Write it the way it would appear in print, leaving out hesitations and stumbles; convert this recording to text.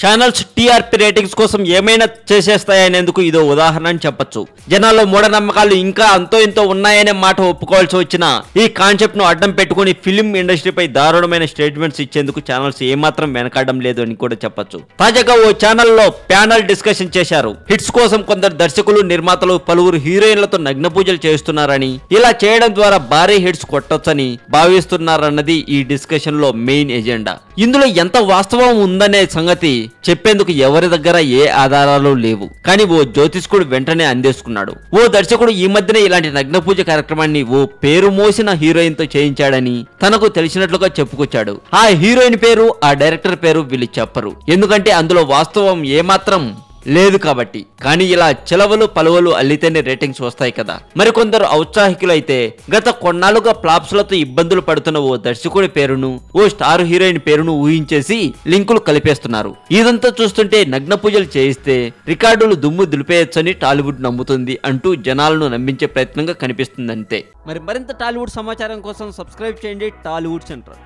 Channels TRP ratings కోసం ఏమైనా చేసేస్తాయనేందుకు ఇదో ఉదాహరణ అని చెప్పొచ్చు. జనాల్లో మూఢనమ్మకాలు ఇంకా అంతో ఇంతో ఉన్నాయనే మాట ఒప్పుకోవాల్సి వచ్చిన ఈ కాన్సెప్ట్ ను అడ్డం పెట్టుకుని ఫిలిం ఇండస్ట్రీపై దారుణమైన స్టేట్మెంట్స్ ఇచ్చేందుకు ఛానల్స్ ఏమాత్రం వెనకాడడం లేదు అని కూడా చెప్పొచ్చు. తాజాగా ఓ ఛానల్లో ప్యానల్ డిస్కషన్ చేశారు. హిట్స్ కోసం కొందరు దర్శకులు, నిర్మాతలు పలువురు హీరోయిన్లతో నగ్న పూజలు చేస్తున్నారని, ఇలా చేయడం ద్వారా భారీ హిట్స్ కొట్టొచ్చని భావిస్తున్నారన్నది ఈ డిస్కషన్ లో మెయిన్ ఎజెండా. ఇందులో ఎంత వాస్తవం ఉందనే సంగతి చెప్పేందుకు ఎవరి దగ్గర ఏ ఆధారాలు లేవు. కానీ ఓ జ్యోతిష్కుడు వెంటనే అందేసుకున్నాడు. ఓ దర్శకుడు ఈ మధ్యనే ఇలాంటి నగ్న పూజ కార్యక్రమాన్ని ఓ పేరు మోసిన హీరోయిన్ తో చేయించాడని తనకు తెలిసినట్లుగా చెప్పుకొచ్చాడు. ఆ హీరోయిన్ పేరు, ఆ డైరెక్టర్ పేరు వీళ్ళు చెప్పరు. ఎందుకంటే అందులో వాస్తవం ఏమాత్రం లేదు కాబట్టి. కానీ ఇలా చిలవలు పలువలు అల్లితేనే రేటింగ్స్ వస్తాయి కదా. మరికొందరు ఔత్సాహికులైతే గత కొన్నాళ్ళుగా ఫ్లాప్స్ లతో ఇబ్బందులు పడుతున్న ఓ దర్శకుడి పేరును, ఓ స్టార్ హీరోయిన్ పేరును ఊహించేసి లింకులు కలిపేస్తున్నారు. ఇదంతా చూస్తుంటే నగ్న పూజలు చేయిస్తే రికార్డులు దుమ్ము దులిపేయొచ్చని టాలీవుడ్ నమ్ముతుంది అంటూ జనాలను నమ్మించే ప్రయత్నంగా కనిపిస్తుందంతే. మరి మరింత టాలీవుడ్ సమాచారం కోసం సబ్స్క్రైబ్ చేయండి టాలీవుడ్ సెంటర్.